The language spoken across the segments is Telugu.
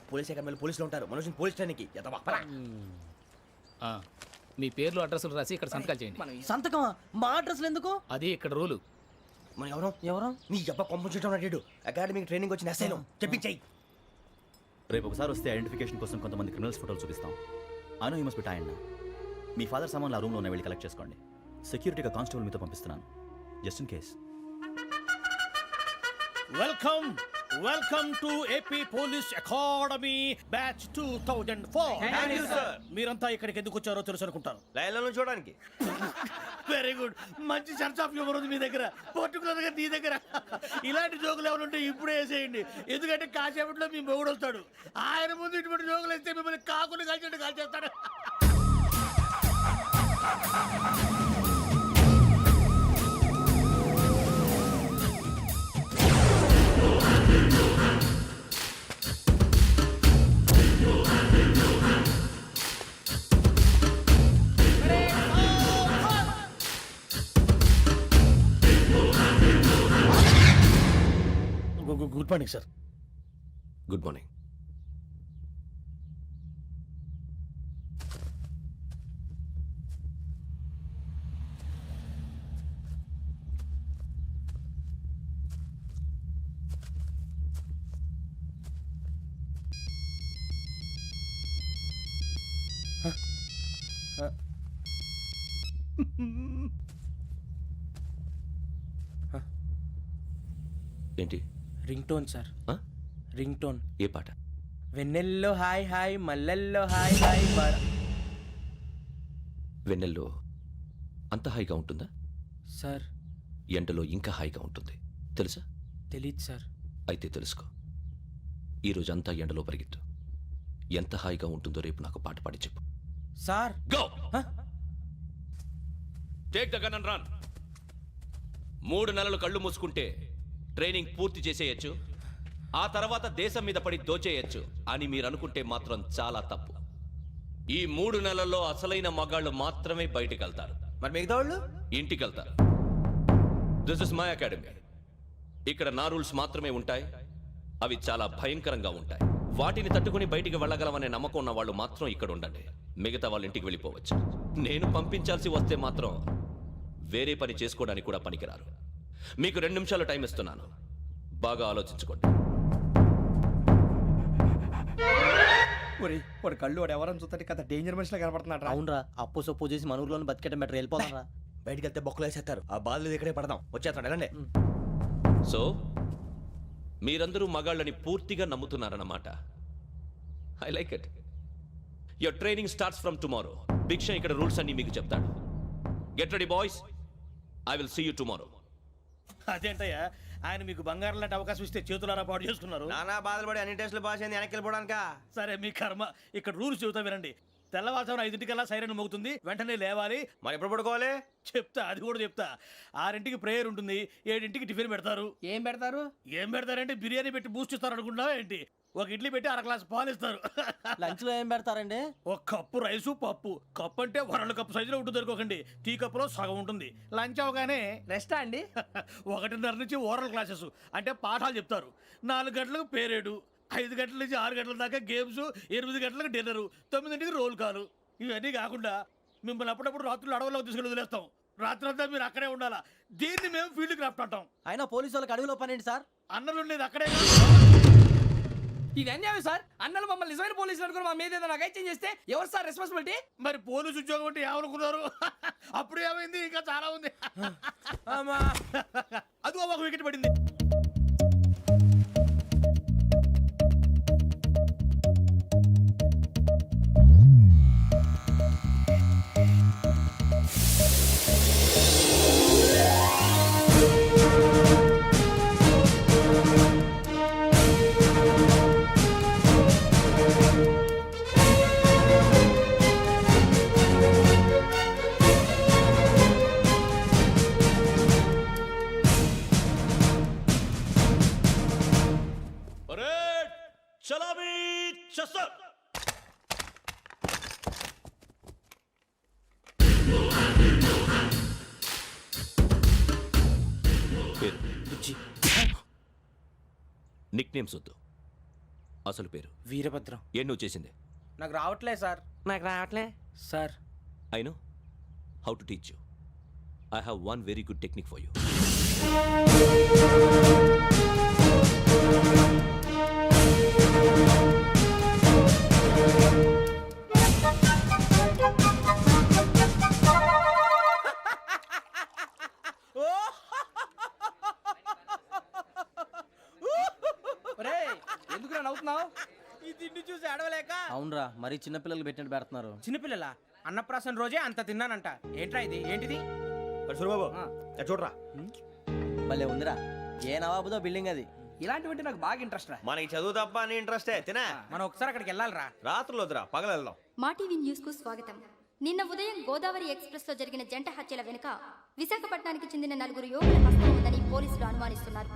పోలీస్ అకాడమీలో పోలీసులు ఉంటారు. మనోజ్ పోలీస్ ట్రైనింగ్ కి మీ పేర్లు అడ్రస్లు రాసి ఇక్కడ సంతకాలు చేయండి. సంతకమా? మా అడ్రస్లు ఎందుకు? అది ఇక్కడ రూలు. మనం ఎవరు నీ అబ్బా పంపించడం అన్నాడు. అకాడమిక్ ట్రైనింగ్ వచ్చిన అసైలం చెప్పించాయి. రేపు ఒకసారి వస్తే ఐడెంటిఫికేషన్ కోసం కొంతమంది క్రిమినల్స్ ఫోటోలు చూపిస్తాం. Anu you must be tired. మీ ఫాదర్ సామాన్లు ఆ రూమ్లో ఉన్న వెళ్ళి కలెక్ట్ చేసుకోండి. సెక్యూరిటీగా కానిస్టేబుల్ మీతో పంపిస్తున్నాను, just in case. Welcome to AP police academy batch 2004. మీరంతా ఇక్కడికి ఎందుకు వచ్చారో తెలుసు అనుకుంటాను. లైన్లో చూడడానికి. Very good. మంచి సెన్స్ ఆఫ్ హ్యూమర్ ఉంది మీ దగ్గర, పర్టికులర్ గా నీ దగ్గర. ఇలాంటి జోకులు ఏమైనా ఉంటే ఇప్పుడే వేసేయండి, ఎందుకంటే కాసేపట్లో మీ మొగుడు వస్తాడు. ఆయన ముందు ఇటువంటి జోకులు వేస్తే మిమ్మల్ని కాకుని కాల్చేట్టు కాల్చేస్తాడు. Good morning sir. Good morning. ఏంటి? Ring tone sir. Ring tone. ఏ పాట? వెన్నెల్లో హాయ్ హాయ్, మల్లెల్లో హాయ్ హాయ్. వెన్నెల్లో అంత హాయిగా ఉంటుందా సార్? ఎండలో ఇంకా హాయిగా ఉంటుంది తెలుసా? తెలీదు సార్. అయితే తెలుసుకో. ఈరోజు అంతా ఎండలో పరిగెత్తు. ఎంత హాయిగా ఉంటుందో రేపు నాకు పాట పాడి చెప్పు. Sir go. Take the gun and run. 3 నెలలు కళ్ళు మూసుకుంటే ట్రైనింగ్ పూర్తి చేసేయచ్చు, ఆ తర్వాత దేశం మీద పడి దోచేయచ్చు అని మీరు అనుకుంటే మాత్రం చాలా తప్పు. ఈ 3 నెలల్లో అసలైన మగాళ్ళు మాత్రమే బయటికి వెళ్తారు. మరి మిగతా వాళ్ళు ఇంటికి వెళ్తారు. This is my academy. ఇక్కడ నా రూల్స్ మాత్రమే ఉంటాయి. అవి చాలా భయంకరంగా ఉంటాయి. వాటిని తట్టుకుని బయటికి వెళ్ళగలమనే నమ్మకం ఉన్న వాళ్ళు మాత్రం ఇక్కడ ఉండండి. మిగతా వాళ్ళు ఇంటికి వెళ్ళిపోవచ్చు. నేను పంపించాల్సి వస్తే మాత్రం వేరే పని చేసుకోవడానికి కూడా పనికిరారు. మీకు 2 నిమిషాలు టైం ఇస్తున్నాను, బాగా ఆలోచించుకోండి. వాడు కళ్ళు వాడు ఎవరని చూస్తే కదా డేంజర్ మనిషిలో కనపడుతున్నాడు. అవునరా, అప్పు సొప్పు చేసి మన ఊర్లో బతికేయడం బెటర్. వెళ్ళిపోతారా? బయటికి వెళ్తే బొక్కలు వేసేస్తారు. ఆ బాధలు ఇక్కడే పడదాం. వచ్చేస్తాడు వెళ్ళండి. సో మీరందరూ మగాళ్ళని పూర్తిగా నమ్ముతున్నారన్నమాట. I like it. Your training starts from tomorrow. Bhiksha ఇక్కడ రూల్స్ అన్ని మీకు చెప్తాడు. Get ready boys, I will see you tomorrow. అదేంటయ్యా, ఆయన మీకు బంగారం లాంటి అవకాశం ఇస్తే చేతులారా పాటు చేసుకున్నారు. నానా బాధలు పడి అన్ని టెస్టులు పాస్ అయింది, వెనక్కి వెళ్ళిపోవడానికా? సరే మీ కర్మ. ఇక్కడ రూల్స్ చెబుతా వినండి. తెల్లవారుజామున 5 సైరన్ మోగుతుంది, వెంటనే లేవాలి. మరి ఎప్పుడు పడుకోవాలి చెప్తా, అది కూడా చెప్తా. 6 ప్రేయర్ ఉంటుంది, 7 టిఫిన్ పెడతారు. ఏం పెడతారు? ఏం పెడతారంటే బిర్యానీ పెట్టి బూస్ట్ ఇస్తారు అనుకుంటున్నావా ఏంటి? ఒక ఇడ్లీ పెట్టి 1 గ్లాస్ పాలు ఇస్తారు. లంచ్ లో ఏం పెడతారండి? ఒక కప్పు రైసు పప్పు. కప్పు అంటే 1 కప్పు సైజులో ఉంటుంది అనుకోకండి. టీ కప్పులో సగం ఉంటుంది. లంచ్ అవగానే రెస్టా అండి? 1:30 నుంచి ఓరల్ క్లాసెస్ అంటే పాఠాలు చెప్తారు. 4 గంటలకు పేరేడు, 5 గంటల నుంచి 6 గంటల దాకా గేమ్స్, 8 గంటలకు డిన్నరు, 9ంటికి రోల్ కాలు. ఇవన్నీ కాకుండా మిమ్మల్ని అప్పుడప్పుడు రాత్రులు అడవుల్లో తీసుకెళ్ళి వదిలేస్తాం. రాత్రి అంతా మీరు అక్కడే ఉండాలా. దీన్ని మేము ఫీల్డ్ క్రాఫ్ట్ అంటాం. అయినా పోలీసు వాళ్ళకి అడవిలో పని ఏంటి సార్? అన్నలు ఉండేది అక్కడే. ఇది అన్యాయం సార్. అన్నలు మమ్మల్ని నిజమైన పోలీసులు అనుకుని మా మీద ఏదైనా నగైత్యం చేస్తే ఎవరు సార్ రెస్పాన్సిబిలిటీ? మరి పోలీసు ఉద్యోగం అంటే ఏమనుకున్నారు? అప్పుడు ఏమైంది, ఇంకా చాలా ఉంది. అది ఒక వికెట్ పడింది. నిక్ నేమ్స్ వద్దు, అసలు పేరు వీరభద్రం. ఏం నువ్వు చేసింది? నాకు రావట్లే సార్. నాకు రావట్లే sir. I know how to teach you. I have one very good technique for you. ఒరేయ్, ఎందుకురా నవ్వుతున్నావు? ఈ తిండి చూసి అడవలేక. అవునరా మరీ చిన్నపిల్లలు పెట్టినట్టు పెడుతున్నారు. చిన్నపిల్లల అన్నప్రాసన రోజే అంత తిన్నానంట. ఏంట్రా ఇది? ఏంటిది? సూరిబాబు చూడరా, భలే ఉందిరా. ఏ నవాబుదో బిల్డింగ్ అది. ఇలాంటివంటే నాకు బాగా ఇంట్రెస్ట్ రా. మనకి చదువు తప్ప అని ఇంట్రెస్టే తినా. మనం ఒకసారి అక్కడికి వెళ్ళాలిరా. రాత్రులు వద్దురా, పగలు వెళ్దాం. మా టీవీ న్యూస్ కు స్వాగతం. నిన్న ఉదయం గోదావరి ఎక్స్ప్రెస్ లో జరిగిన జంట హత్యల వెనుక విశాఖపట్నానికి చెందిన 4 యువకుల హస్తం ఉందని పోలీసులు అనుమానిస్తున్నారు.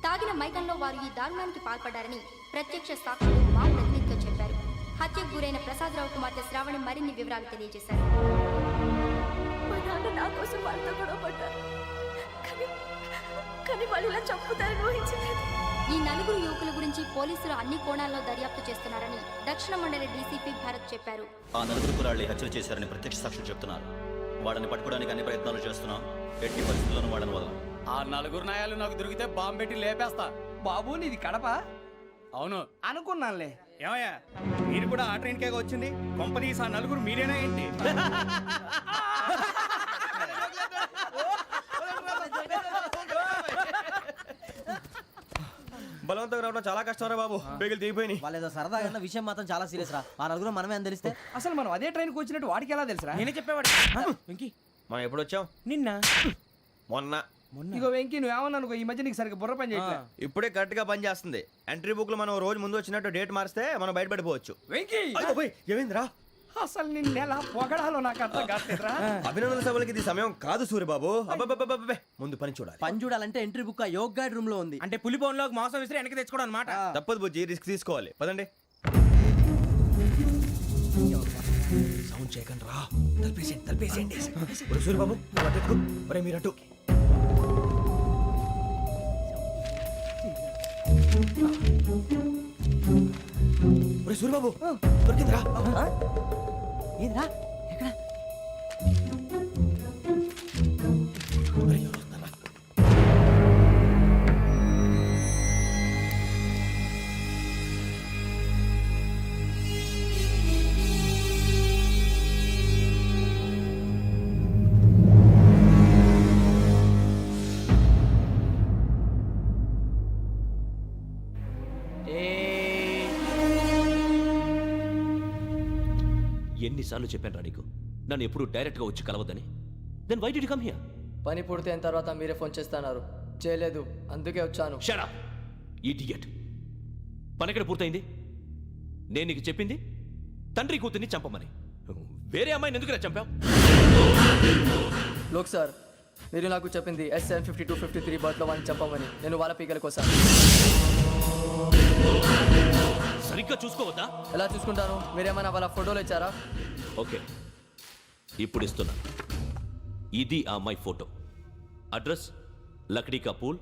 తాగిన మైకంలో వారు ఈ దారుణానికి పాల్పడ్డారని ప్రత్యక్ష సాక్షులు మా ప్రతినిధితో చెప్పారు. హత్యకు గురైన ప్రసాదరావు కుమార్తె శ్రావణి మరిన్ని వివరాలు తెలియజేశారు. మా నాన్న నా కోసం వాళ్ళతో గొడవ పడ్డారు, కానీ వాళ్ళు ఇలా చంపుతారని ఊహించలేదు. ఈ 4 యువకుల గురించి పోలీసులు అన్ని కోణాల్లో దర్యాప్తు చేస్తున్నారని దక్షిణ మండలి డీసీపీ భరత్ చెప్పారు. ఆ 4 కులాళ్ళే హత్యలు చేశారని ప్రత్యక్ష సాక్షులు చెప్తున్నారు. వాళ్ళని పట్టుకోవడానికి అన్ని ప్రయత్నాలు చేస్తున్నాం. ఎట్టి పరిస్థితుల్లోనూ వాళ్ళని వదలం. ఆ 4 నాయాలు నాకు దొరికితే బాంబు పెట్టి లేపేస్తా. బాబు నీది కడప? అవును. అనుకున్నానులే. ఏమయ్యా, మీరు కూడా ఆ ట్రైన్ కేగా వచ్చింది? కంపెనీస్ ఆ 4 మీరేనా ఏంటి? బలవంతంగా రావడం చాలా కష్టం రా బాబు. బేగులు దిగిపోయినాయి. వాళ్ళేదో సరదాగా అన్న విషయం మాత్రం చాలా సీరియస్ రా. ఆ 4 మనమే అని తెలిస్తే అసలు మనం అదే ట్రైన్కి వచ్చినట్టు వాడికి ఎలా తెలుసురా? నేనే చెప్పేవాడు. వెంకీ, మనం ఎప్పుడు వచ్చాం? నిన్న మొన్న. ఇగో వెంకీ, నువ్వేమన్నా అనుకో, ఈ మధ్య నీకు సరిగ్గా బుర్ర పని చేయట్లే. ఇప్పుడే కరెక్ట్ గా పని చేస్తుంది. ఎంట్రీ బుక్ లో మనం రోజు ముందు వచ్చినట్టు డేట్ మారిస్తే మనం బయటపడిపోవచ్చు. వెంకీ, ఏమైందిరా? అసలు నిన్న ఎలా పొగడాలో నాకు అర్థం కాట్లేదురా. అభినందన సభలకి ఇది సమయం కాదు సూర్యబాబు. అబ్బబ్బబ్బబ్బబ్బే, ముందు పని చూడాలి. పని చూడాలంటే ఎంట్రీ బుక్ ఆ యోగ్ గైడ్ రూమ్ లో ఉంది. అంటే పులి బోన్లోకి మాంసం విసిరి వెనక్కి తెచ్చుకోవడం అనమాట. తప్పదు బుజ్జి, రిస్క్ తీసుకోవాలి. పదండి. సౌండ్ చేయకండి రా. తలపేసేయండి. సూర్యబాబు మీరట్టు. సూర్యబాబు దొరికిందిరా. ఏంద్రా ఎక్కడ? ఎన్నిసార్లు చెప్పాను రా నీకు, నన్ను ఎప్పుడు డైరెక్ట్గా వచ్చి కలవద్దని? Then why did you come here? పని పూర్తయిన తర్వాత మీరే ఫోన్ చేస్తున్నారు. చేయలేదు, అందుకే వచ్చాను. Shut up idiot. పని ఎక్కడ పూర్తయింది? నేను నీకు చెప్పింది తండ్రి కూతుర్ని చంపమని. వేరే అమ్మాయిని ఎందుకురా చంపావు? లోక్ సార్, మీరు నాకు చెప్పింది S75253 బర్త్లో వాళ్ళని చంపమని. నేను వాళ్ళ పీకల కోసం. సరిగ్గా చూసుకోవద్దా? ఎలా చూసుకుంటాను? మీరేమైనా వాళ్ళ ఫోటోలు ఇచ్చారా? ఓకే, ఇప్పుడు ఇస్తున్నా. ఇది ఆ అమ్మాయి ఫోటో. అడ్రస్ లక్డీ కా pool,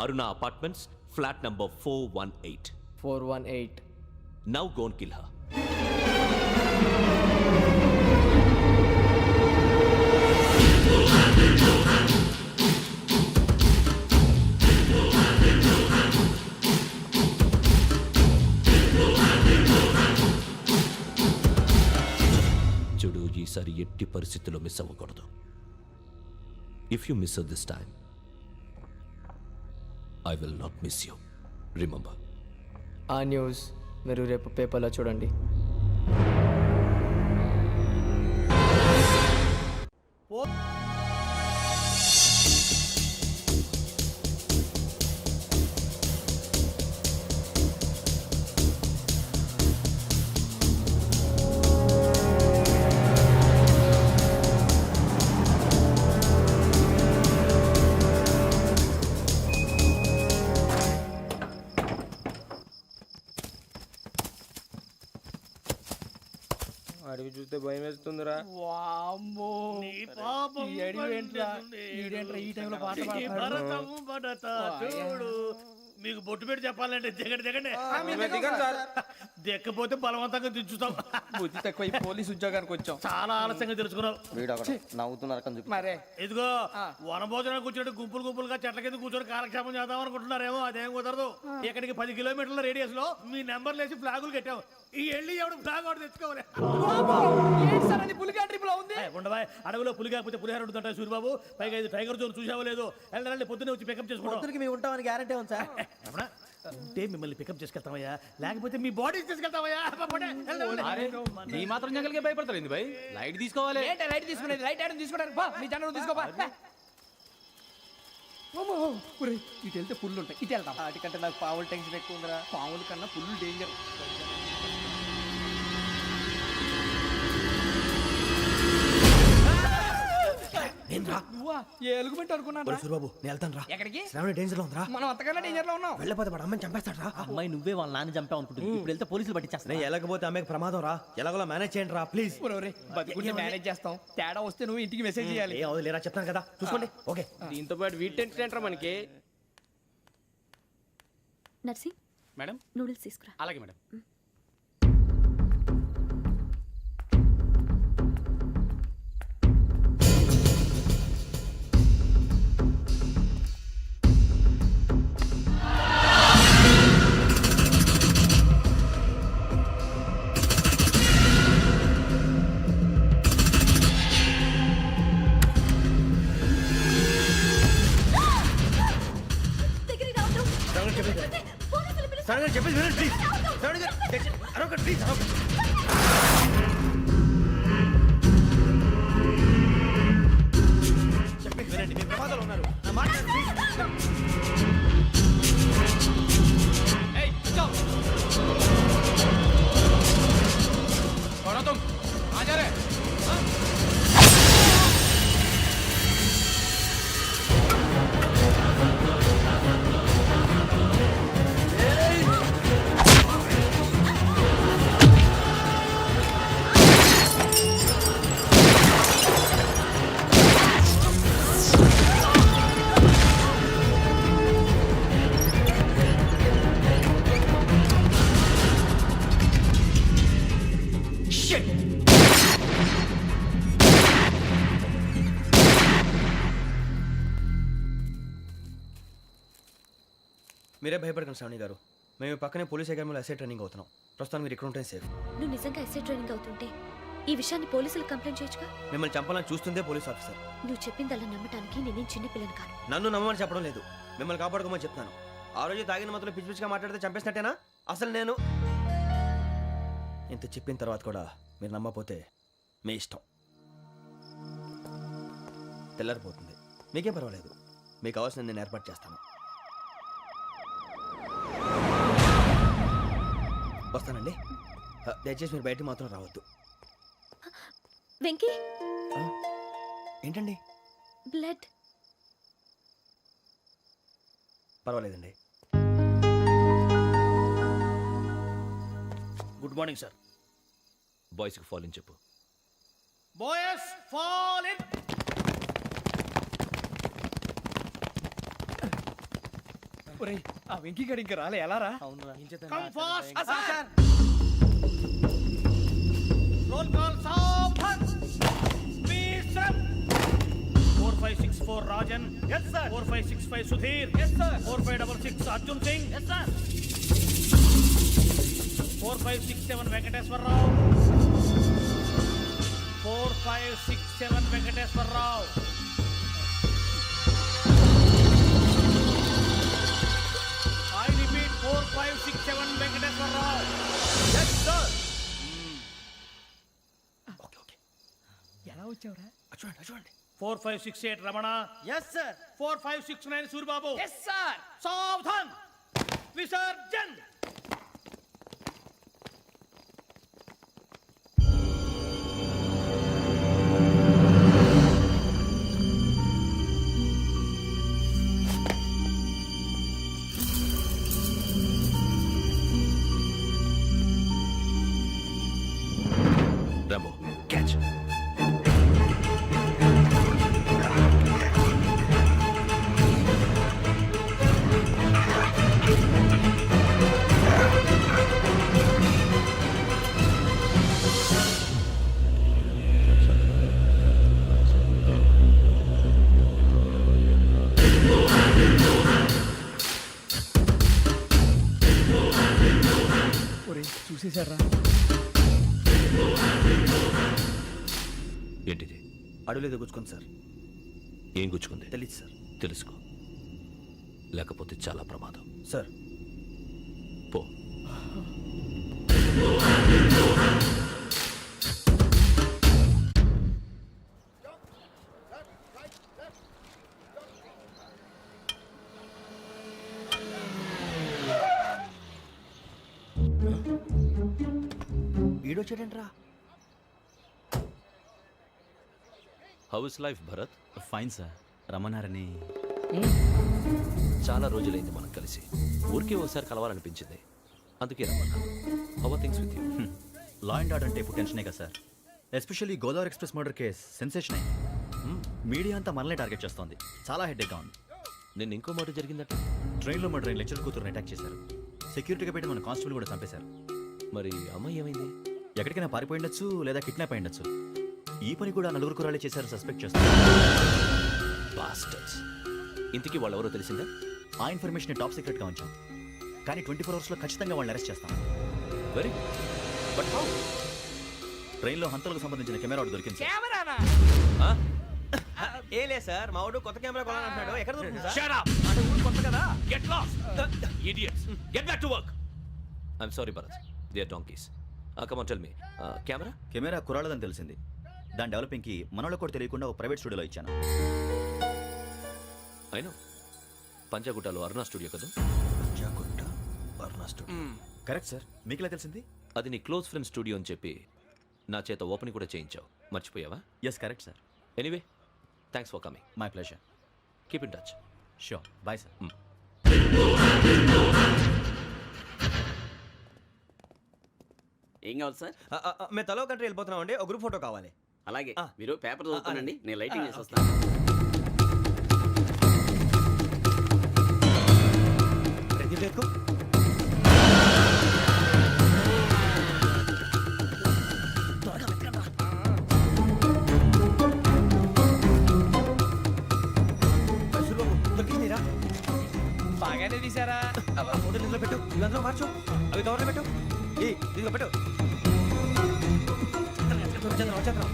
Aruna apartments, flat number 418. 418. Now go and kill her. చూడు, ఈసారి ఎట్టి పరిస్థితుల్లో మిస్ అవ్వకూడదు. If you miss this time, I will not miss you. Remember. ఆ న్యూస్ మీరు రేపు పేపర్లో చూడండి. అడవి చూస్తే భయం వేస్తుందిరా. వామ్మో, నీ పాపం ఈ అడిగి ఏంట్రా? పండుతుంది. ఈడేంట్రా ఈ టైంలో పాట ఈ పాడుతున్నాడు? భరతము భరత చూడు, మీకు బొట్టు పెట్టి చెప్పాలంటే దిగండి దిగండి దిగండి సార్. దిక్కపోతే బలవంతంగా దించుతాం బుద్ధి తక్కువ ఈ పోలీస్ ఉద్యోగానికి వచ్చాం. చాలా ఆలస్యంగా తెలుసుకున్నావు. వీడు అక్కడ నవ్వుతున్నారు కని చూపి. మరే ఇదిగో వనభోజనానికి కూర్చోటి గుంపులుగా చెట్ల కింద కూర్చొని కాలక్షేపం చేద్దాం అనుకుంటున్నారేమో, అదేం కుదరదు. ఇక్కడికి 10 కిలోమీటర్ల రేడియస్ లో మీ నెంబర్లు వేసి ఫ్లాగులు కట్టాం. ఈ వెళ్ళి ఎవడు ఫ్లాగ్ ఒకటి తెచ్చుకోవాలి. ఏంటి సార్ అది పులిగా ట్రిప్ లో ఉంది? ఉండవా, అడవిలో పులి కాకపోతే పులిహార ఉంటుంటాయి సూరిబాబు. పైగా ఇది టైగర్ జోన్ చూసావో లేదో. వెళ్ళండి పొద్దున్నే వచ్చి పికప్ చేసుకుంటాం. పొద్దునకి మేము ఉంటామని గ్యారంటీ ఉంది సార్. రమణ, ఉంటే మిమ్మల్ని పికప్ చేసుకెళ్తామయ్యా, లేకపోతే మీ బాడీ తీసుకెళ్తామయ్యా. పోనీ, వెళ్ళండి. ఈ మాత్రం జంగల్కే భయపడతారు ఏంది భయ్? లైట్ తీసుకోవాలి. ఏంటి లైట్ తీసుకునేది? లైట్ ఆడని తీసుకోవడానికి బా, మీ జనం తీసుకోబా. ఇటు వెళ్తే పుల్లు ఉంటాయి, ఇటు వెళ్తాం. వాటికంటే నాకు పావులు టెన్షన్ ఎక్కువ ఉందిరా. పాముల కన్నా పుల్లు డేంజర్. నువ్వా? ఏ ఎలుగుబెట్టి అనుకున్నాను. సూరిబాబు నేను వెళ్తాను రా. ఎక్కడికి? శ్రావణి డేంజర్ లో ఉందిరా. మనం అంతకన్నా డేంజర్ లో ఉన్నాం. వెళ్ళపోతే వాడు అమ్మని చంపేస్తాడు రా. అమ్మాయి నువ్వే వాళ్ళ నాన్న చంపావు అనుకుంటుంది. ఇప్పుడు వెళ్తే పోలీసులు పట్టించేస్తా. నేను వెళ్ళకపోతే అమ్మాయికి ప్రమాదం రా. ఎలాగోలా మేనేజ్ చేయండి రా ప్లీజ్. బతుకుంటే మేనేజ్ చేస్తాం. తేడా వస్తే నువ్వు ఇంటికి మెసేజ్ చేయాలి. ఏ అవలేరా చెప్తాను కదా, చూసుకోండి. ఓకే. దీంతో పాటు వీటి టెంట్ ఏంట్రా మనకి? నర్సి మేడం నూడిల్స్ తీసుకురా. అలాగే మేడం. చెప్పేసి వినండి ప్లీజ్. శ్రావణి గారు అరొకటి ప్లీజ్. చెప్పేసి వినండి, మీ ప్రమాదాలు ఉన్నారు. నా మాట ప్లీజ్. ఏయ్ चुप कौन हो तुम? कहाँ जा रहे? हाँ? మీరే భయపడకండి శ్రావణి గారు. మేము పక్కనే పోలీస్ అకాడమీలో ఎస్ఐ ట్రైనింగ్ అవుతున్నాం. ప్రస్తుతం మీరు ఇక్కడ ఉంటే సేఫ్. నువ్వు నిజంగా ఎస్ఐ ట్రైనింగ్ అవుతుంటే ఈ విషయాన్ని పోలీసులకు కంప్లైంట్ చేయొచ్చుగా. మిమ్మల్ని చంపాలని చూస్తుందే పోలీస్ ఆఫీసర్. నువ్వు చెప్పిందల్లా నమ్మటానికి నేనేం చిన్నపిల్లని కాను. నన్ను నమ్మమని చెప్పడం లేదు, మిమ్మల్ని కాపాడుకోమని చెప్తాను. ఆ రోజు తాగిన మత్తులో పిచ్చి పిచ్చిగా మాట్లాడితే చంపేసినట్టేనా? అసలు నేను ఇంత చెప్పిన తర్వాత కూడా మీరు నమ్మపోతే మీ ఇష్టం. తెల్లారిపోతుంది, మీకేం పర్వాలేదు. మీకు కావాల్సిన నేను ఏర్పాటు చేస్తాను. వస్తానండి. దయచేసి మీరు బయటికి మాత్రం రావద్దు. వెంకీ ఏంటండి? బ్లడ్. పర్వాలేదండి. Good morning sir. బాయ్స్ కి ఫాలో చెప్పు. Boys fall in. ఒరేయ్, ఆ వెంకీ గడి ఇంకా రాలే, ఎలా రా? Come fast sir. Roll call సావధాన్. విశ్రమ్. 4564 Rajan. yes sir. 4565 Sudheer. yes sir. 4566 Arjun Singh. yes sir. 4567 Venkateswararao. 4567 Venkateswararao. I repeat 4567 Venkateswararao. yes sir. Okay okay, ఎలా వచ్చావురా? చూడండి చూడండి. 4568 Ramana. Yes sir. 4569 Suribabu. Yes sir. సావధాన్. విసర్జన్. Rambo catch. గుద్దేశారా? ఏంటిది? అడవిలో గుచ్చుకుంది సార్. ఏం గుచ్చుకుంది? తెలీదు సార్. తెలుసుకో, లేకపోతే చాలా ప్రమాదం. సార్ పో. ఈడొచ్చాడంట్రా. How is life Bharat? Fine sir. రమ్మన్నారని. చాలా రోజులైంది మనం కలిసి. ఊరికే ఒకసారి కలవాలనిపించింది, అందుకే రమ్మన్నా. How are things with you? Law and order అంటే ఇప్పుడు టెన్షనే కదా sir. Especially Godavari express murder case sensation అయింది. మీడియా అంతా మనల్ని టార్గెట్ చేస్తోంది. చాలా హెడ్ఏక్గా ఉంది. నిన్న ఇంకో మాట జరిగిందట. ట్రైన్లో మా ట్రైన్ లెక్చర్ కూతురుని అటాక్ చేశారు. సెక్యూరిటీగా పెట్టి మన కానిస్టేబుల్ కూడా చంపేశారు. మరి అమ్మాయి ఏమైంది? ఎక్కడికైనా పారిపోయి ఉండొచ్చు, లేదా కిడ్నాప్ అయి ఉండొచ్చు. ఈ పని కూడా నలుగురు కురాలే చేశారు సస్పెక్ట్ చేస్తారు. బాస్టర్స్. ఇంతకీ వాళ్ళెవరో తెలిసిందా? ఆ ఇన్ఫర్మేషన్ టాప్ సీక్రెట్గా ఉంచాం, కానీ 24 అవర్స్లో ఖచ్చితంగా వాళ్ళని అరెస్ట్ చేస్తాం. Very but how? ట్రైన్లో హంతలకు సంబంధించిన కెమెరా ఒకటి దొరికింది సార్. కెమెరానా? ఏ లే సార్, మా వాడు కొత్త కెమెరా కొనాలంటున్నాడు. ఎక్కడ దొరుకుతుంది సార్? Shut up! అంటే ఊరు కొత్త కదా. Get lost! Idiots! Get back to work! I'm sorry, Bharat. They are donkeys. Come on, tell me. Camera? Camera కురాలదని తెలిసింది. దాని డెవలపింగ్కి మనలో కూడా తెలియకుండా ఒక ప్రైవేట్ స్టూడియోలో ఇచ్చాను. I know. పంజాగుట్టలో అరుణా స్టూడియో కదా? జాగుట్ట వర్ణ స్టూడియో. Correct sir. మీకు ఎలా తెలిసింది? అది నీ క్లోజ్ ఫ్రెండ్ స్టూడియో అని చెప్పి నా చేత ఓపెనింగ్ కూడా చేయించావు. మర్చిపోయావా? Yes correct sir. Anyway, thanks for coming. My pleasure. Keep in touch. Sure. Bye sir. ఏం కావాలి సార్? మేము తలో కంట్రీ వెళ్ళిపోతున్నాం అండి. ఒక గ్రూప్ ఫోటో కావాలి. అలాగే, ఆ. మీరు పేపర్ చదువుతానండి, అలాగే. నేను లైటింగ్ చేసి వస్తాను. ప్రదీప్ లేదుకో. బాగానే తీసారా? ఫోటో ఇందులో పెట్టు, ఇవంతా మార్చు, అవి కవర్లో పెట్టు. ఇదిగో పెట్టు. వచ్చేద్దాం.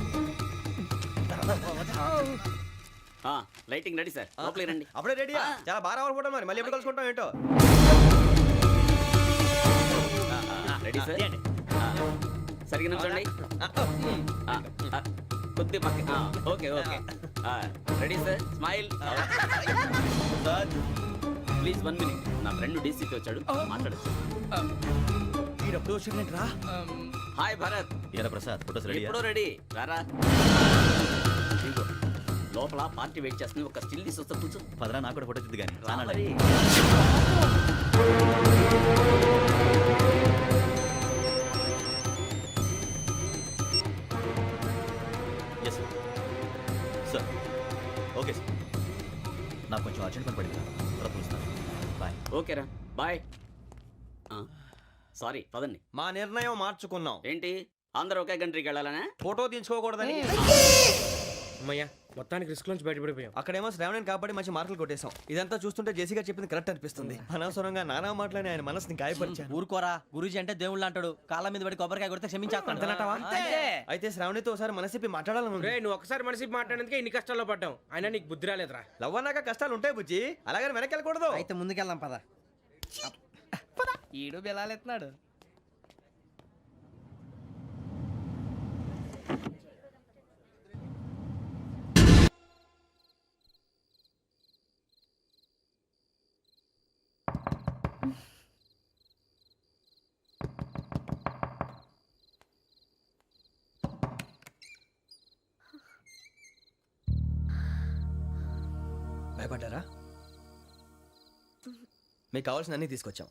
లైటింగ్ రెడీ సార్, లోపలికి రండి. అప్పుడే రెడీ. చాలా బాగా రావాలి ఫోటో. మరి మళ్ళీ ఎప్పుడు కలుసుకుంటాం ఏంటో. Ready sir. సరిగ్గా నిల్చోండి. కొద్ది పక్క. Okay okay. Ready sir. Smile. Please 1 minute. నా ఫ్రెండ్ డీసీపీ వచ్చాడు, మాట్లాడచ్చు. ఈడప్పుడు వచ్చిందంటరా. హాయ్ భరత్. ఎరా ప్రసాద్, ఫోటోస్ రెడీ? ఎప్పుడో రెడీ. రారా. ఇదిగో, లోపల పార్టీ వెయిట్ చేస్తుంది. ఒక స్టిల్ తీసి వస్తా, కూర్చో. పదరా, నాకు కూడా ఫోటో తిద్దు కానీ. రా మరి. Yes sir. Sir okay sir. నాకు కొంచెం అర్జెంట్ పని పడింది. తర్వాత పిలుస్తాను. బాయ్. ఓకేరా, బాయ్. సారీ, పదండి. మా నిర్ణయం మార్చుకున్నాం. ఏంటి, అందరూ ఒకే కంట్రీకి వెళ్ళాలనే? ఫోటో తీసుకోకూడదని. అమ్మయ్యా, మొత్తానికి రిస్క్ నుంచి బయటపడిపోయాం. అక్కడేమో శ్రావణిని కాబట్టి మంచి మార్కులు కొట్టేశాం. ఇదంతా చూస్తుంటే జేసీగా చెప్పింది కరెక్ట్ అనిపిస్తుంది. అనవసరంగా నానా మాటలని ఆయన మనసుని గాయపరిచాను. ఊరుకోరా, గురూజీ అంటే దేవుళ్ళు అంటాడు. కాళ్ళ మీద పడి కొబ్బరికాయ కొడితే క్షమించేస్తాను. అంతే. అయితే శ్రావణితో ఒకసారి మనసిప్పి మాట్లాడాలను. రే, నువ్వు ఒకసారి మనిషి మాట్లాడేందుకే ఇన్ని కష్టాల్లో పడ్డాం. అయినా నీకు బుద్ధి రాలేదురా. లవ్ అన్నాక కష్టాలు ఉంటాయి బుజ్జి, అలాగని వెనక్కి వెళ్ళకూడదు. అయితే ముందుకెళ్దాం పద. ఈడు బెలాలెత్తున్నాడు. భయపడ్డారా? మీకు కావాల్సిన అన్ని తీసుకొచ్చాం.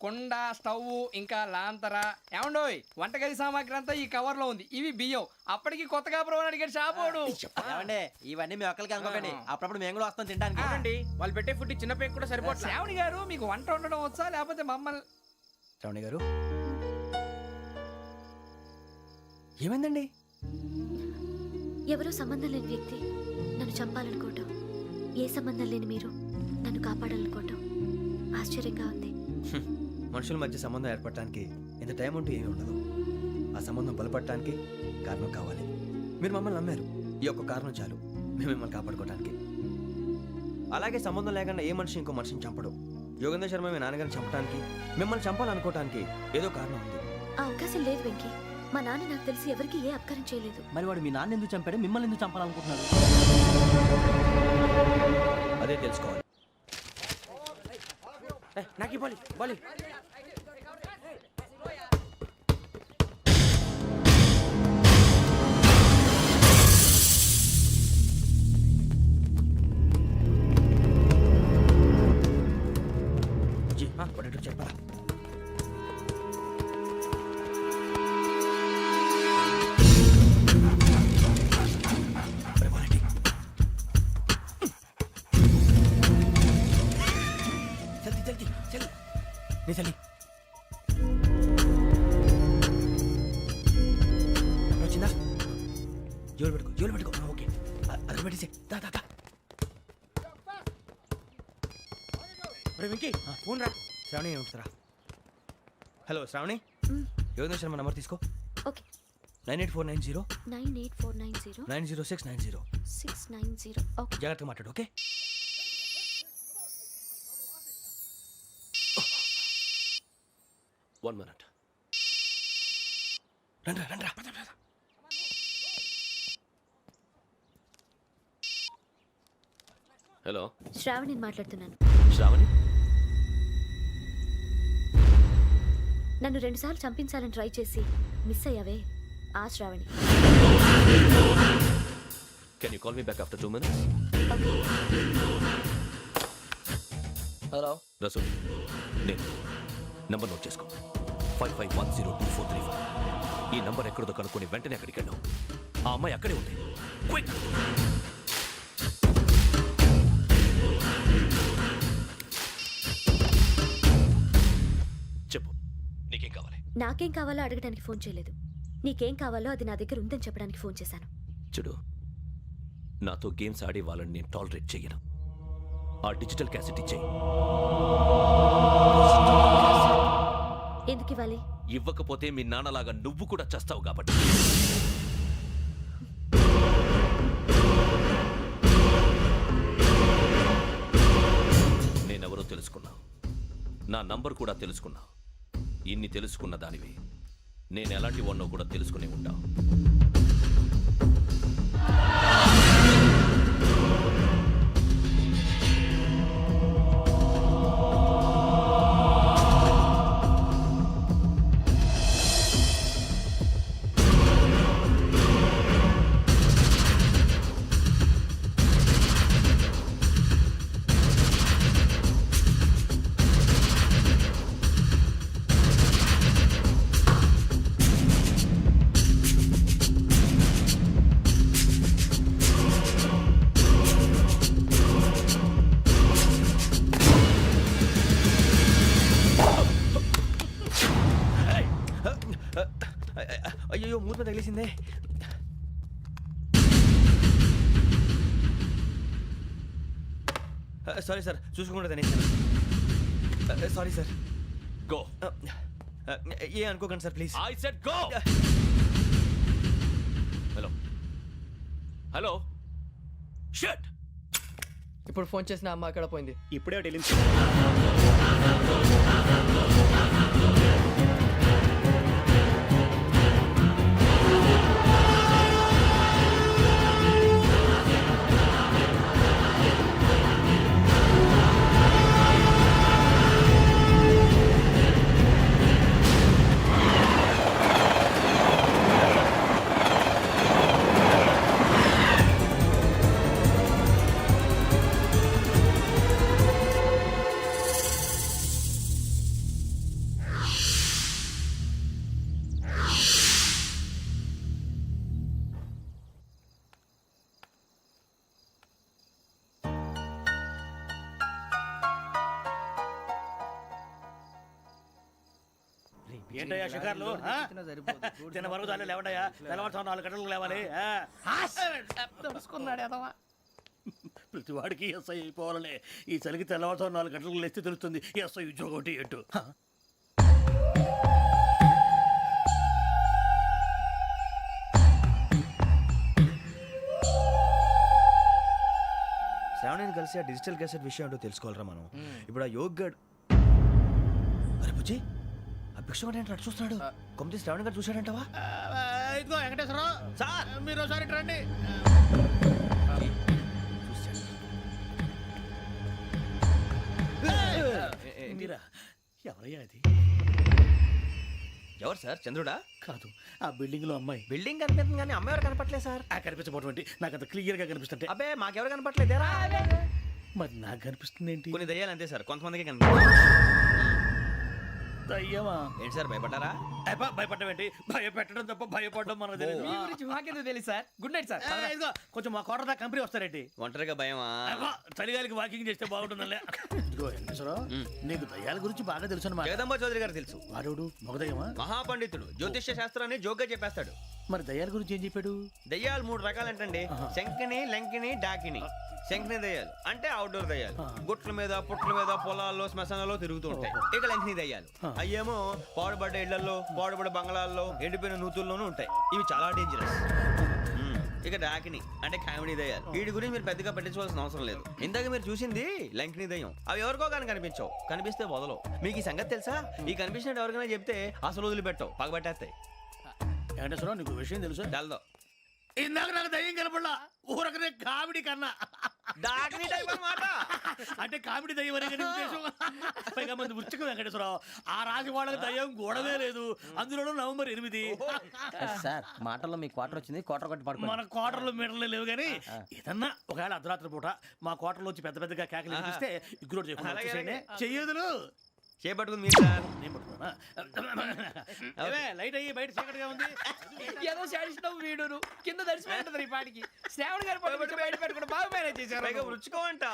కుండ, స్టవ్, ఇంకా లాంతర. ఏమండోయ్, వంటగది సామాగ్రి అంతా ఈ కవర్ లో ఉంది. ఇవి బియ్యం. అప్పటికి కొత్తగా బ్రౌన్ అడిగాడు షాపోడు. ఏమండి, ఇవన్నీ మీ ఒక్కరికి అనుకోకండి. అప్పుడప్పుడు మేము కూడా వస్తాం తినడానికి. చూడండి, వాళ్ళు పెట్టే ఫుడ్ చిన్న పేక్ కూడా సరిపోట్లేదు. శ్రావణి గారు, మీకు వంట వండడం వచ్చా, లేకపోతే మమ్మల్ని? శ్రావణి గారు, ఏమైందండి? ఎవరో సంబంధం లేని వ్యక్తి నన్ను చంపాలనుకోవటం, ఏ సంబంధం లేని మీరు నన్ను కాపాడాలనుకోవటం ఆశ్చర్యంగా ఉంది. మనుషుల మధ్య సంబంధం ఏర్పడటానికి ఇంత టైం ఉంటూ ఏమీ ఉండదు. ఆ సంబంధం బలపడటానికి కారణం కావాలి. మీరు మమ్మల్ని నమ్మారు, ఈ ఒక్క కారణం చాలు మేము మిమ్మల్ని కాపాడుకోవడానికి. అలాగే సంబంధం లేకుండా ఏ మనిషి ఇంకో మనిషిని చంపడు. యోగేంద్ర శర్మ మీ నాన్నగారిని చంపడానికి, మిమ్మల్ని చంపాలనుకోవటానికి ఏదో కారణం ఉంది. ఆ అవకాశం లేదు వెంకీ. మా నాన్న నాకు తెలిసి ఎవరికి ఏ అపకారం చేయలేదు. మరి వాడు మీ నాన్న ఎందుకు చంపాడు, మిమ్మల్ని ఎందుకు చంపాలనుకుంటున్నాడు? అదే తెలుసుకోవాలి. నాకు బాలి బాలి చెప్పరా? జల్దీ చల్. నీ చల్లి వచ్చిందా? జోలు పెట్టుకో. ఓకే, అది పెట్టేసి దా. వెంకీ ఫోన్ రా. శ్రావణి ఏముంటుందిరా? హలో శ్రావణి, యోగేంద్ర శర్మ నంబర్ తీసుకో. ఓకే. 98490 98490 90690. 690. ఓకే. జాగ్రత్తగా మాట్లాడు. ఓకే. One minute. రండ్రా. హలో, శ్రావణిని మాట్లాడుతున్నాను. శ్రావణి. నన్ను 2 సార్లు చంపించాలని ట్రై చేసి మిస్ అయ్యావే, ఆ Shravani. Can you call me back after 2 minutes? Hello. Rasool, నేను నంబర్ నోట్ చేసుకో. 55102435. ఈ నంబర్ ఎక్కడదో కనుక్కొని వెంటనే అక్కడికి వెళ్ళాం. ఆ అమ్మాయి అక్కడే ఉంది. క్విక్. చెప్పు, నీకేం కావాలి? నాకేం కావాలో అడగడానికి ఫోన్ చేయలేదు. నీకేం కావాలో అది నా దగ్గర ఉందని చెప్పడానికి ఫోన్ చేశాను. చూడు, నాతో గేమ్స్ ఆడే వాళ్ళని నేను టాలరేట్ చెయ్యను. ఆ డిజిటల్ క్యాసెట్ ఇచ్చేయి. ఎందుకు ఇవ్వాలి? ఇవ్వకపోతే మీ నాన్నలాగా నువ్వు కూడా చేస్తావు కాబట్టి. నేనెవరో తెలుసుకున్నావు, నా నంబర్ కూడా తెలుసుకున్నావు. ఇన్ని తెలుసుకున్న దానివి నేను ఎలాంటి వాడినో కూడా తెలుసుకునే ఉంటావు. అయ్యో, మూత తగిలేసిందే. సారీ సార్, చూసుకోకుండా తినేసాను. Sorry sir. గో. ఏ అనుకోకండి sir, please. I said go. Hello. Shut. ఇప్పుడు ఫోన్ చేసిన అమ్మ అక్కడ పోయింది. ఇప్పుడే డెలివరీ. ఏంటయ్యా షికార్లు? తిన్న వరకు చాలు లేవండయ్యా. తెల్లవారుతో 4 గంటలకు లేవాలి. ప్రతి వాడికి ఎస్ఐ అయిపోవాలనే. ఈ చలికి తెల్లవారుతో 4 గంటలకు లేస్తే తెలుస్తుంది ఎస్ఐ ఉద్యోగం ఒకటి ఏంటో. నేను కలిసి ఆ డిజిటల్ క్యాసెట్ విషయం ఏంటో తెలుసుకోవాలరా మనం. ఇప్పుడు ఆ యోగ్ గడ్ అరే బుజ్జి, ఆ భిక్షం ఏంటంటే అటు చూస్తున్నాడు. కొమ్మతి శ్రావణ్ గారు చూశాడంటవా? ఇదిగో వెంకటేశ్వరరావు సార్, మీరు ఒకసారి ఇటు రండి. మీరా? ఎవరయ్యా అది? ఎవరు సార్? చంద్రుడా? కాదు, ఆ బిల్డింగ్ లో అమ్మాయి. బిల్డింగ్ కనిపిస్తుంది కానీ అమ్మ ఎవరు కనపట్లేదు సార్. ఆ కనిపించబోటువంటి నాకు అంత క్లియర్ గా కనిపిస్తుంటే. అబ్బే మాకెవరు కనపట్లేదేరా? మరి నాకు కనిపిస్తుంది ఏంటి? కొన్ని దయ్యాలు అంతే సార్, కొంతమందికి కనిపిస్తుంది. దయ్యమా? ఏంటి సార్ భయపడ్డారా? భయపడడం ఏంటి? భయపెట్టడం తప్ప భయపడడం మనకు తెలియదు. మీ గురించి మాకెందుకు తెలుసు సార్. Good night sir. ఇదిగో కొంచెం మా కోట దాకా కంపెనీ వస్తారేంటి? ఒంటరిగా భయమా? చలిగాలికి వాకింగ్ చేస్తే బాగుంటుందిలే. ఇదిగో వెంకటేశ్వరరావు, నీకు దయ్యాల గురించి బాగా తెలుసు అన్నమాట. జగదంబ చౌదరి గారు తెలుసు. వాడు మగదయ్యమా? మహాపండితుడు, జ్యోతిష్య శాస్త్రాన్ని జోగ్గా చెప్పేస్తాడు. మరి దయ్యాల గురించి ఏం చెప్పాడు? దయ్యాలు 3 రకాలంటండి. శంకిని, లంకిని, డాకిని. శంకిని దయ్యాలు అంటే అవుట్డోర్ దయ్యాలు, గుట్ల మీద పుట్ల మీద పొలాల్లో శ్మశానాల్లో తిరుగుతూ ఉంటాయి. ఇక లంకిని దయ్యాలు అయ్యేమో పాడుబడ్డ ఇళ్లలో, పాడుబడ్డ బంగ్లాల్లో, ఎండిపోయిన నూతుల్లోనూ ఉంటాయి. ఇవి చాలా డేంజరస్. ఇక డాకిని అంటే కామెడీ దయ్యాలు. వీటి గురించి మీరు పెద్దగా పట్టించుకోవాల్సిన అవసరం లేదు. ఇందాక మీరు చూసింది లంకిని దయ్యం. అవి ఎవరికో కానీ కనిపించవు, కనిపిస్తే వదలవు. మీకు ఈ సంగతి తెలుసా? ఈ కనిపించినట్టు ఎవరికైనా చెప్తే అసలు వదిలిపెట్టవు, పగబట్టేస్తాయి. వెంకటేశ్వరరావు, నీకు విషయం తెలుసు? డల్దో ఇందాక నాకు దయ్యం కనపడలా, ఊరకనే కామెడీ కన్నా. డాకిని టైప్ అన్నమాట. అంటే కామెడీ దయ్యం అనే కదా ఉద్దేశం. పైగా మంది వృచ్చిక వెంకటేశ్వరరావు, ఆ రాజు వాళ్ళకి దయ్యం గోడవే లేదు. అందులోనూ నవంబర్ 8. సార్ మాటల్లో మీ క్వార్టర్ వచ్చింది, క్వార్టర్ కొట్టి పడుకో. మన కోటర్లో మీటర్లు లేవు కానీ ఏదన్నా ఒకవేళ అర్ధరాత్రి పూట మా కోటర్లో వచ్చి పెద్ద పెద్దగా కేకలు వినిపిస్తే ఇగ్గురు చేయకుండా చెయ్యదులు చేపట్టుకుంది మీరు సార్. నేను పట్టుకున్నా. లైట్ అయ్యి బయట చీకటిగా ఉంది. ఏదో శాడిస్తావు వీడును కింద దర్శనం ఈ పాటికి. శ్రావణ్ గారు పట్టుకొచ్చి బయట పెట్టుకుని బాగా మేనేజ్ చేశారు. పైగా రుచుకోవంట.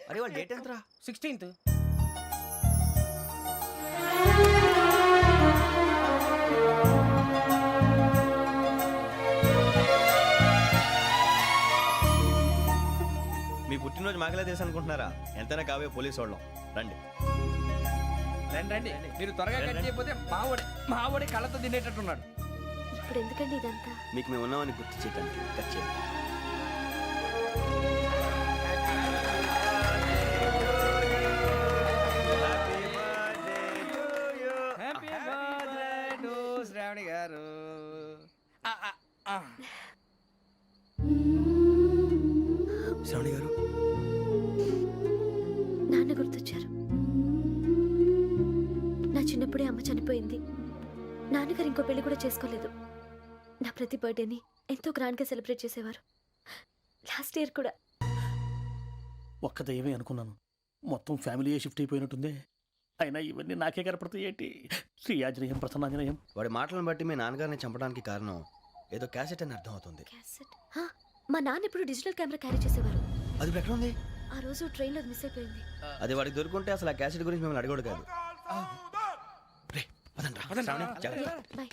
అరే వాళ్ళ డేట్ ఎంతరా? 16th. మీ పుట్టినరోజు మాకలే తెలుసు అనుకుంటున్నారా? ఎంతైనా కావే పోలీసు వాళ్ళం. రండి రండి రండి. మీరు త్వరగా కట్ చేయకపోతే మావడి కళ్ళతో తినేటట్టున్నాడు. ఇప్పుడు ఎందుకండి ఇదంతా? మీకు మేము ఉన్నామని గుర్తు చేయడానికి కట్ చేయండి. హ్యాపీ బర్త్డే టు శ్రావణి గారు. శ్రావణి గారు నాన్న గుర్తొచ్చారు. నా చిన్నప్పుడే అమ్మ చనిపోయింది. నాన్నగారు ఇంకో పెళ్లి కూడా చేసుకోలేదు. నా ప్రతి బర్త్డేని ఎంతో గ్రాండ్గా సెలబ్రేట్ చేసేవారు. లాస్ట్ ఇయర్ కూడా. ఒక్క దయ్యమే అనుకున్నాను, మొత్తం ఫ్యామిలీ షిఫ్ట్ అయిపోయినట్టుందే. అయినా ఇవన్నీ నాకే కనపడతాయి ఏంటి? శ్రీ ఆంజనేయం ప్రసన్నాంజనేయం. వాడి మాటలను బట్టి మీ నాన్నగారిని చంపడానికి కారణం ఏదో క్యాసెట్ అని అర్థం అవుతుంది. క్యాసెట్? మా నాన్న ఎప్పుడు డిజిటల్ కెమెరా క్యారీ చేసేవారు. అది ఇప్పుడు ఎక్కడ ఉంది? ఆ రోజు ట్రైన్లో మిస్ అయిపోయింది. అది వాడికి దొరుకుంటే అసలు ఆ క్యాసెట్ గురించి మిమ్మల్ని అడగడు కాదు. రే, పదండ్రా. శ్రావణి, జాగ్రత్త. బాయ్.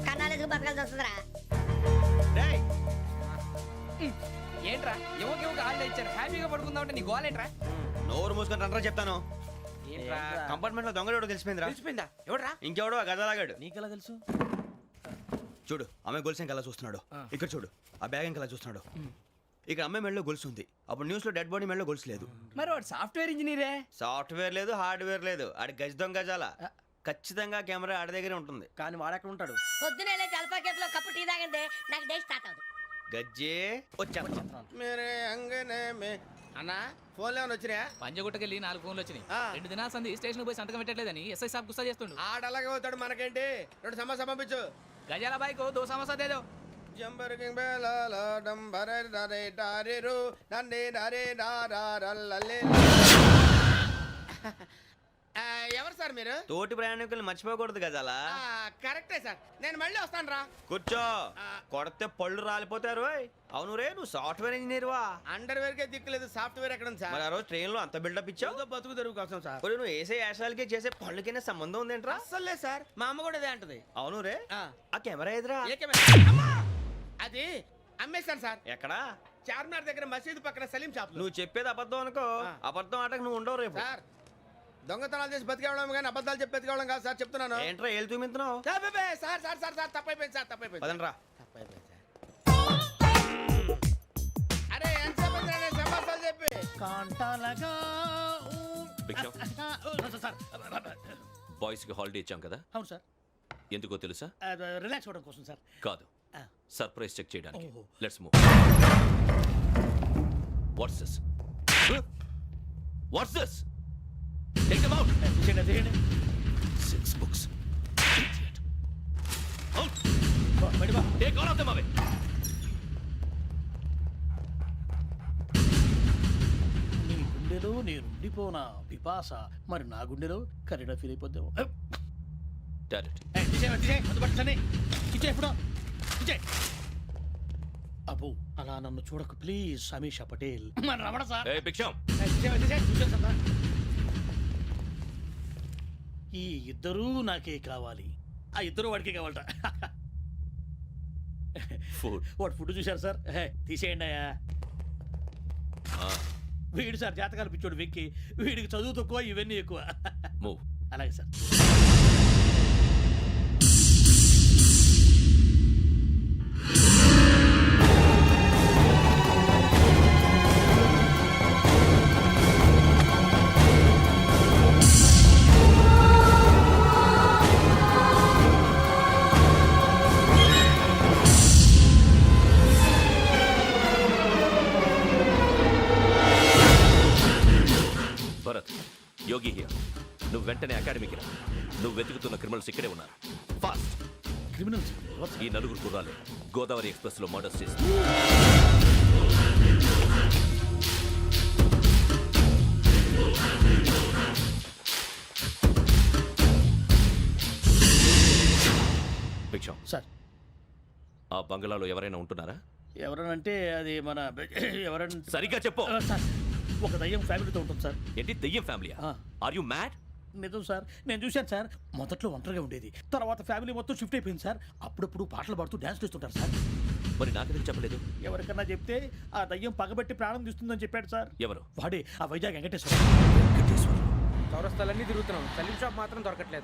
కన్నాలకు బతకాల్సి వస్తుందిరా. రేయ్, ఏంట్రా యువక ఆళ్ళు ఇచ్చారు, హ్యాపీగా పడుకుందామంటే నీ గోలేంట్రా? నోరు మూసుకొని రండ్రా చెప్తాను. ఏంట్రా కంపార్ట్మెంట్ లో దొంగడు తెలిసిపోయిందిరా. తెలిసిపోయిందా? ఎవడ్రా? ఇంకెవడో ఆ గదలాగాడు. నీకెలా తెలుసు? చూడు, ఆమె గొలుసు ఇంకలా చూస్తున్నాడు. ఇక్కడ చూడు, ఆ బ్యాగ్ ఇంకలా చూస్తున్నాడు. ఇక్కడ అమ్మాయి మెడలో గొలుసు ఉంది. అప్పుడు న్యూస్ లో డెడ్ బాడీ మెడలో గొలుసు లేదు. మరి వాడు సాఫ్ట్వేర్ ఇంజనీరే. సాఫ్ట్వేర్ లేదు, హార్డ్వేర్ లేదు. ఆడి గజ దొంగ గజాల. ఖచ్చితంగా కెమెరా ఆడి దగ్గరే ఉంటుంది. కానీ వాడెక్కడ ఉంటాడు? పొద్దునే లేచి అల్పా కేఫ్లో కప్పు టీ తాగిందే నాకు డే స్టార్ట్ అవుతుంది. గజ్జే వచ్చా. అన్నా ఫోన్లో ఏమైనా వచ్చినాయా? పంజగుట్టకెళ్ళి 4 ఫోన్లు వచ్చినాయి. 2 దినాల సంది స్టేషన్ పోయి సంతకం పెట్టలేదని ఎస్ఐ సాబ్ గుస్తా చేస్తుండు. ఆడలాగే పోతాడు, మనకేంటి? 2 సమస్య పంపించు. గజాల బైక్ 2 సమస్య దేదో. జంబరకింగ్ బేలాల డంబరే నరే డారిరు నన్నే నరే నారారల్లలే. ఎవరు సార్ మీరు? తోటి ప్రయాణికుల్ని మర్చిపోకూడదు గజాల. కరెక్టే సార్, నేను మళ్ళీ వస్తాను రా. కూర్చో, కొడితే పళ్ళు రాలిపోతారు. అవును రే, నువ్వు సాఫ్ట్వేర్ ఇంజనీర్ వా? అండర్వేర్ కే దిక్కులేదు, సాఫ్ట్వేర్ ఎక్కడ ఉంది సార్? మరి ఆ రోజు ట్రైన్ లో అంత బిల్డప్ ఇచ్చావు. బతుకు తెరుగు కోసం సార్. ఒరేయ్, నువ్వు వేసే యాశాలకి చేసే పళ్ళకైనా సంబంధం ఉందేంట్రా? అస్సలు లేదు సార్, మా అమ్మ కూడా అదే అంటది. అవును రే, ఆ. ఆ కెమెరా ఎదురా? ఏ కెమెరా? అమ్మా! అది అమ్మేశాను సార్. ఎక్కడా? చార్మినార్ దగ్గర మసీదు పక్కన సలీం షాప్ నువ్వు చెప్పేది అబద్ధం అనుకో అబద్ధం ఆటకు నువ్వు ఉండవు రేపు సార్ దొంగతనాలు చేసి బతికేవడం కానీ అబద్ధాలు చెప్పి బతికేవడం కాదు సార్ చెప్తున్నాను ఏంట్రా ఏళ్ళు చూపించినావు సార్ సార్ సార్ సార్ తప్పైపోయింది సార్ తప్పైపోయింది పదండ్రా తప్పైపోయింది సార్ అరే ఎంతసేపు అయిందిరా నేను సమాసాలు చెప్పి కాంటాలగా భిక్షం సార్ బాయ్స్ కి హాలిడే ఇచ్చాం కదా అవును సార్ ఎందుకో తెలుసా? రిలాక్స్ అవ్వడం కోసం సార్ కాదు, సర్ప్రైజ్ చెక్ చేయడానికి. ఓహో. Let's move. What's this? What's this? Take them out. తీయండి 6 books. Idiot. Out. బయట Take all of them away. నీ గుండెలో నేనుండిపోనా పిపాస మరి నా గుండెలో కరీడా ఫీల్ అయిపోద్దాము Direct. అబ్బో అలా నన్ను చూడకు ప్లీజ్ సమీషా పటేల్ మన రమణ సార్ Hey, భిక్షం. ఈ ఇద్దరూ నాకే కావాలి ఆ ఇద్దరు వాడికే కావాలట Food. వాడు ఫుడ్ చూశారు సార్ తీసేయండి అయ్యా Ah, వీడు సార్ జాతకాలు పిచ్చోడు వెక్కి వీడికి చదువు తక్కువ ఇవన్నీ ఎక్కువ move. అలాగే సార్ భరత్, యోగి హియర్. నువ్వు వెంటనే అకాడమీకి రా. నువ్వు వెతుకుతున్న క్రిమినల్స్ ఇక్కడే ఉన్నారు. ఫాస్ట్. క్రిమినల్స్ ఈ నలుగురు కుర్రాలు గోదావరి ఎక్స్ప్రెస్ లో మర్డర్స్ చేసి భిక్షం, సార్ ఆ బంగ్లాలో ఎవరైనా ఉంటున్నారా? ఎవరనంటే అది మన ఎవరంటే సరిగ్గా చెప్పు. సార్ ఒక దయ్యం ఫ్యామిలీతో ఉంటుంది సార్ ఏంటి దెయ్యం ఫ్యామిలీ? ఆ. Are you mad? నిజం సార్ నేను చూశాను సార్ మొదట్లో ఒంటరిగా ఉండేది తర్వాత ఫ్యామిలీ మొత్తం షిఫ్ట్ అయిపోయింది సార్ అప్పుడప్పుడు పాటలు పాడుతూ డ్యాన్స్ చేస్తుంటారు సార్ మరి నాకెందుకు చెప్పలేదు? ఎవరికన్నా చెప్తే ఆ దయ్యం పగబెట్టి ప్రాణం తీస్తుందని చెప్పాడు సార్ ఎవరు? వాడే ఆ వైజాగ్ వెంకటేశ్వర చౌరస్తాలన్నీ తిరుగుతున్నాం, సలీం షాప్ మాత్రం దొరకట్లేదు.